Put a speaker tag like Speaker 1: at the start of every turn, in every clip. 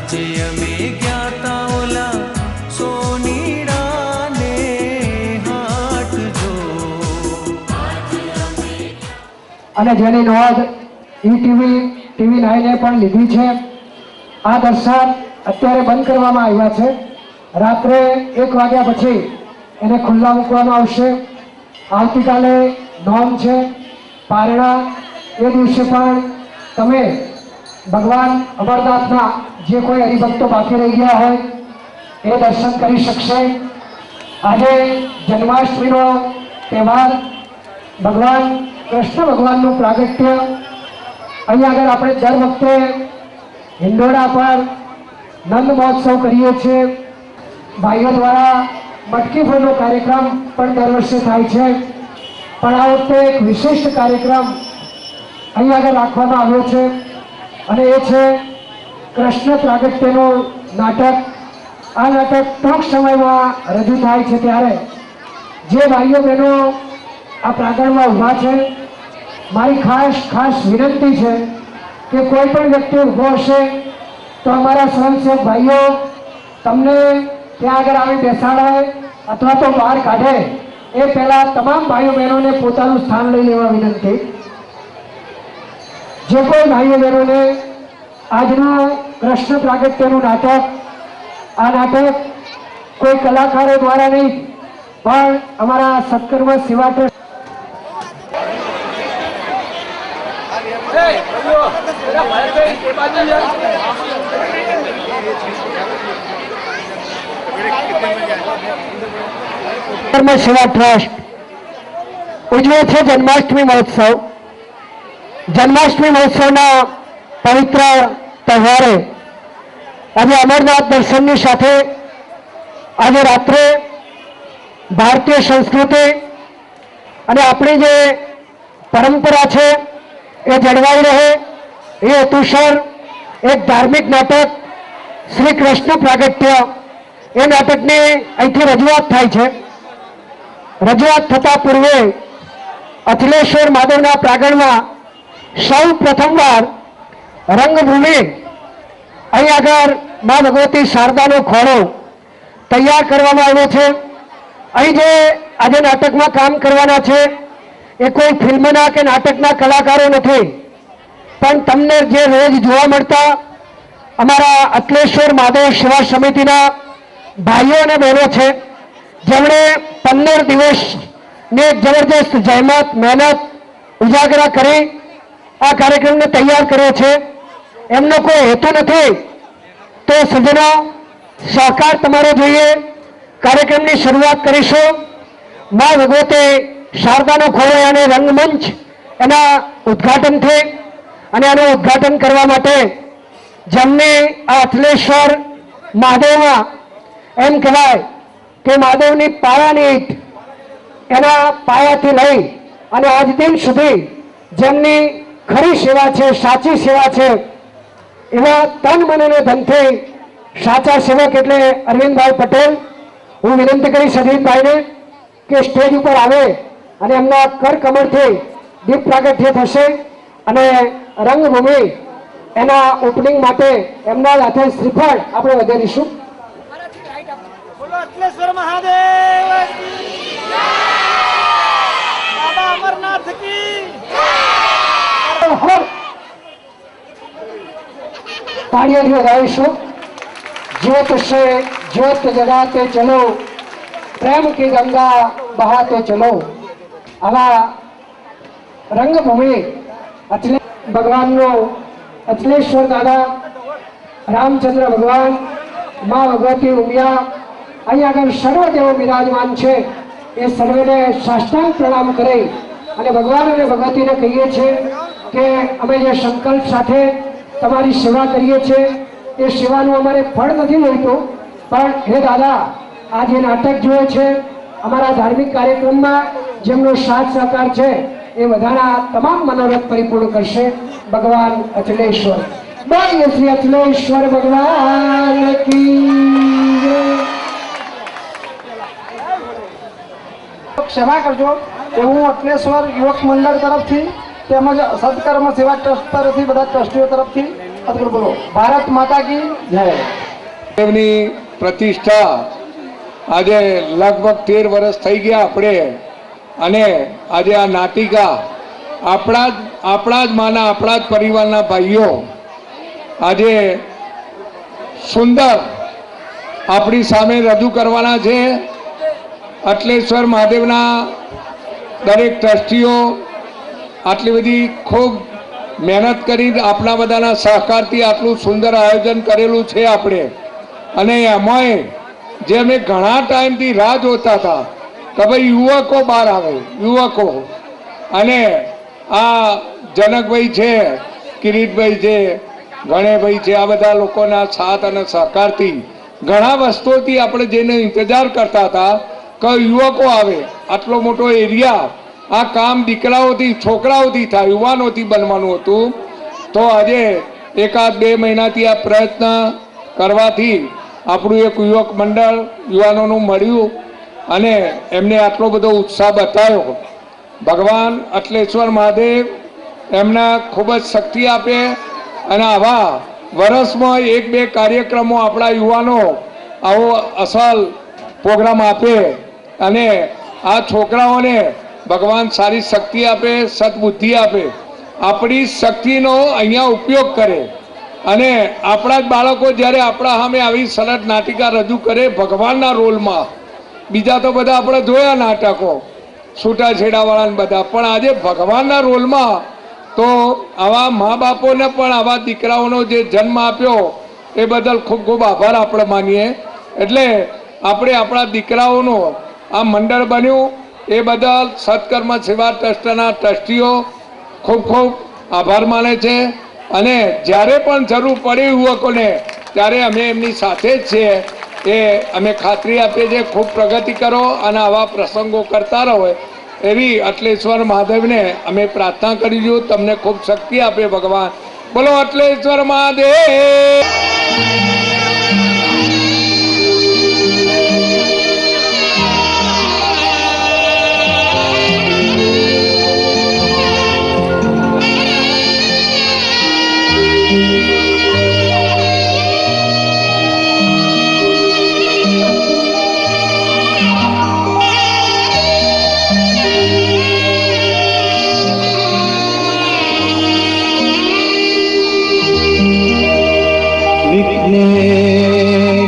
Speaker 1: આજે અમે જ્ઞાતા ઓલા સોનીડાને હાટ જો
Speaker 2: અને જેની નોંધ ટીવી 9 પણ લીધી છે। આ દર્શન અત્યારે બંધ કરવામાં આવ્યા છે। રાત્રે 1 વાગ્યા પછી એને ખુલ્લા મૂકવામાં આવશે। આવતીકાલે નોમ છે પારણા, એ દિવસે પણ તમે ભગવાન અમરનાથના જે કોઈ હરિભક્તો બાકી રહી ગયા હોય એ દર્શન કરી શકશે। આજે જન્માષ્ટમીનો તહેવાર, ભગવાન કૃષ્ણ ભગવાનનું પ્રાગટ્ય અહીં આગળ આપણે દર વખતે હિંડોળા પર નંદ મહોત્સવ કરીએ છીએ। ભાઈઓ દ્વારા મટકી ફોડનો કાર્યક્રમ પણ દર વર્ષે થાય છે, પણ આ વખતે એક વિશિષ્ટ કાર્યક્રમ અહીં આગળ રાખવામાં આવ્યો છે અને એ છે કૃષ્ણ પ્રાગટ્યનું નાટક। આ નાટક ટૂંક સમયમાં રજૂ થાય છે, ત્યારે જે ભાઈઓ બહેનો આ પ્રાંગણમાં ઊભા છે, મારી ખાસ વિનંતી છે કે કોઈ પણ વ્યક્તિ ઊભો હશે તો અમારા સ્વયંસેવક ભાઈઓ તમને ત્યાં આગળ આવી બેસાડે અથવા તો બહાર કાઢે એ પહેલા તમામ ભાઈઓ બહેનોને પોતાનું સ્થાન લઈ લેવા વિનંતી। જે કોઈ ભાઈઓ બહેનોને આજનું કૃષ્ણ પ્રાગટ્યનું નાટક, આ નાટક કોઈ કલાકારો દ્વારા નહીં પણ અમારા સત્કર્મ સેવા ટ્રસ્ટ સેવા ટ્રસ્ટ ઉજવે છે જન્માષ્ટમી મહોત્સવ। જન્માષ્ટમી મહોત્સવના પવિત્ર તહેવારે આજે અમરનાથ દર્શનની સાથે આજે રાત્રે ભારતીય સંસ્કૃતિ અને આપણી જે પરંપરા છે એ જળવાઈ રહે એ હેતુસર એક ધાર્મિક નાટક શ્રી કૃષ્ણ પ્રાગટ્ય એ નાટકની અહીંથી રજૂઆત થાય છે। રજૂઆત થતા પૂર્વે અખિલેશ્વર મહાદેવના પ્રાંગણમાં સૌ પ્રથમવાર રંગભૂમિ અહીં આગળ મા ભગવતી શારદાનો ખોળો તૈયાર કરવામાં આવ્યો છે। અહીં જે આજે નાટકમાં કામ કરવાના છે એ કોઈ ફિલ્મના કે નાટકના કલાકારો નથી, પણ તમને જે રોજ જોવા મળતા અમારા અખિલેશ્વર મહાદેવ સેવા સમિતિના ભાઈઓ અને બહેનો છે, જેમણે 15 દિવસની એક જબરદસ્ત જહેમત મહેનત ઉજાગરા કરી આ કાર્યક્રમને તૈયાર કર્યો છે। એમનો કોઈ હેતુ નથી તો સજ્જનો સહકાર તમારો જોઈએ। કાર્યક્રમની શરૂઆત કરીશું। મા ભગવતી શારદાનો ખોળો અને રંગમંચ એના ઉદ્ઘાટનથી, અને આનું ઉદ્ઘાટન કરવા માટે જેમની આ અખિલેશ્વર મહાદેવમાં એમ કહેવાય કે મહાદેવની પાયાની ઈંટ, એના પાયાથી લઈ અને આજ દિન સુધી જેમની ખરી સેવા છે, સાચી સેવા છે, એવા તન મન અને ધનથી સાચા સેવક એટલે અરવિંદભાઈ પટેલ, હું વિનંતી કરીશ અરવિંદભાઈને કે સ્ટેજ ઉપર આવે અને એમના કર કમળથી દીપ પ્રાગટ્ય થશે અને રંગભૂમિ એના ઓપનિંગ માટે એમના હાથે શ્રીફળ આપણે વધારીશું।
Speaker 3: અખિલેશ્વર મહાદેવ કી જય, બાબા અમરનાથ કી
Speaker 2: તાળીઓથી વધાવીશું। ज्योत से ज्योत जगाते चलो, प्रेम की गंगा बहाते चलो। आवा रंगभूमि भगवान अखिलेश्वर दादा, रामचंद्र भगवान, माँ भगवती उमिया અહીં આગળ સર્વદેવો બિરાજમાન છે। એ સર્વેને સાષ્ટાંગ પ્રણામ કરી અને ભગવાન અને ભગવતીને કહીએ છીએ કે અમે જે સંકલ્પ સાથે તમારી સેવા કરીએ છીએ એ સેવાનું અમારે ફળ નથી જોઈતું, પણ હે દાદા આ જે નાટક જોયે છે અમારા ધાર્મિક કાર્યક્રમમાં જેમનો સાથ સહકાર છે એ બધાના તમામ મનોરથ પરિપૂર્ણ કરશે ભગવાન અખિલેશ્વર। બોલીએ શ્રી અખિલેશ્વર ભગવાન કી જય।
Speaker 3: સેવા કરજો એવું અખિલેશ્વર યુવક મંડળ તરફથી તેમજ સત્કર્મ સેવા ટ્રસ્ટ તરફથી બધા ટ્રસ્ટીઓ તરફથી
Speaker 2: બોલો ભારત માતા કી જય.
Speaker 4: દેવની પ્રતિષ્ઠા આજે લગભગ 13 વર્ષ થઈ ગયા આપણે, અને આજે આ નાટિકા આપણા જ માના આપણા જ પરિવારના ભાઈઓ આજે સુંદર આપણી સામે રજૂ કરવાના છે. અટલેશ્વર મહાદેવના દરેક ટ્રસ્ટીઓ આટલી બધી ખૂબ મહેનત કરી આપણા બધાના સહકારથી આટલું સુંદર આયોજન કરેલું છે આપણે. અને એમાંય જે અમે ઘણા ટાઈમથી રાહ જોતા હતા કે ભાઈ યુવકો બહાર આવે, યુવકો. અને આ જનકભાઈ છે, કિરીટભાઈ છે, ગણેશભાઈ છે, આ બધા લોકોના સાથ અને સહકારથી ઘણા વર્ષોથી આપણે જેને ઇંતજાર કરતા હતા કે યુવકો આવે. આટલો મોટો એરિયા, આ કામ દીકરાઓથી છોકરાઓથી થાય, યુવાનોથી બનવાનું હતું. તો આજે 1-2 મહિનાથી આ પ્રયત્ન કરવાથી આપણું એક યુવક મંડળ યુવાનોનું મળ્યું અને એમને આટલો બધો ઉત્સાહ બતાવ્યો. ભગવાન અટલેશ્વર મહાદેવ એમના ખૂબ જ શક્તિ આપે અને આવા વર્ષમાં 1-2 કાર્યક્રમો આપણા યુવાનો આવો અસલ પ્રોગ્રામ આપે અને આ છોકરાઓને ભગવાન સારી શક્તિ આપે, સદબુદ્ધિ આપે, આપણી શક્તિનો અહીંયા ઉપયોગ કરે. અને આપણા જ બાળકો જ્યારે આપણા સામે આવી સરસ નાટિકા રજૂ કરે ભગવાનના રોલમાં, બીજા તો બધા આપણે જોયા નાટકો છૂટાછેડાવાળાને બધા, પણ આજે ભગવાનના રોલમાં તો આવા મા બાપોને પણ આવા દીકરાઓનો જે જન્મ આપ્યો એ બદલ ખૂબ ખૂબ આભાર આપણે માનીએ. એટલે આપણે આપણા દીકરાઓનો આ મંડળ બન્યું એ બદલ સત્કર્મ સેવા ટ્રસ્ટના ટ્રસ્ટીઓ ખૂબ ખૂબ આભાર માને છે. અને જ્યારે પણ જરૂર પડે યુવકોને ત્યારે અમે એમની સાથે જ છીએ, એ અમે ખાતરી આપીએ છીએ. ખૂબ પ્રગતિ કરો અને આવા પ્રસંગો કરતા રહો એવી અટલેશ્વર મહાદેવને અમે પ્રાર્થના કરીશું. તમને ખૂબ શક્તિ આપે ભગવાન. બોલો અટલેશ્વર મહાદેવ.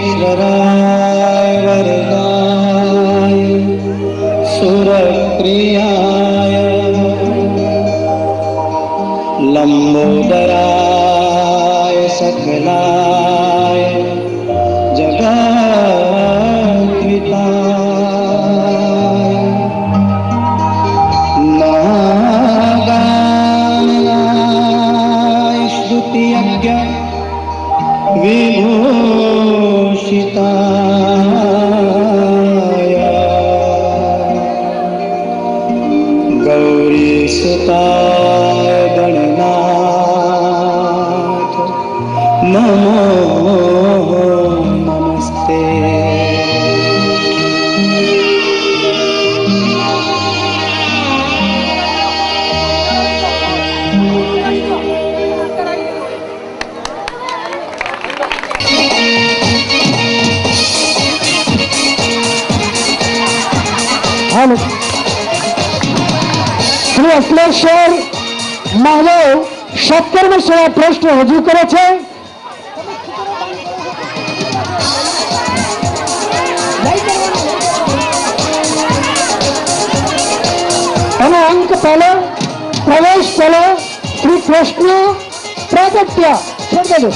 Speaker 1: विघ्नेश्वराय वरदाय सुरप्रियाय लंबोदराय सकलाय जगद्विताय नागाय श्रुतियज्ञ विभूषिताय गौरीसुताय गणनाथ नमो नमस्ते.
Speaker 2: હાલો શ્રી અટલેશ્વર મહાદેવ સત્કર્મ સેવા ટ્રસ્ટ રજૂ કરે છે અને અંક પહેલો પ્રવેશ પહેલો શ્રી કૃષ્ણ પ્રાગટ્ય છોડી દો.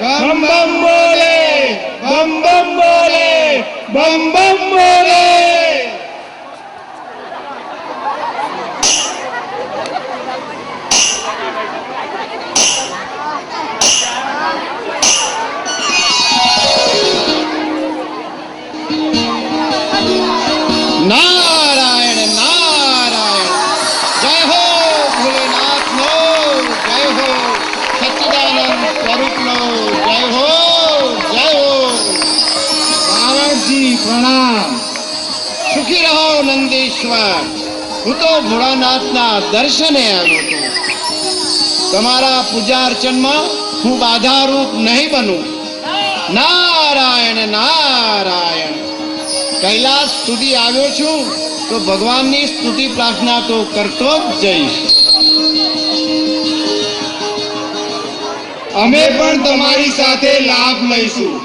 Speaker 3: बम बम बोले, बम बम बोले, बम
Speaker 5: નારાયણ નારાયણ. જય હો ભોલેનાથનો, જય હો સચ્ચિદાનંદ સ્વરૂપનો, જય હો જય હો. બાળકજી પ્રણામ. સુખી રહો નંદીશ્વર. હું તો ભોળાનાથના દર્શને આવ્યો છું. તમારા પૂજા અર્ચનમાં હું બાધારૂપ નહીં બનું. નારાયણ નારાયણ. કૈલાસ સુધી આવ્યો છું તો ભગવાનની સ્તુતિ પ્રાર્થના તો કરતો જ જઈશ. અમે પણ તમારી સાથે લાભ લઈશું.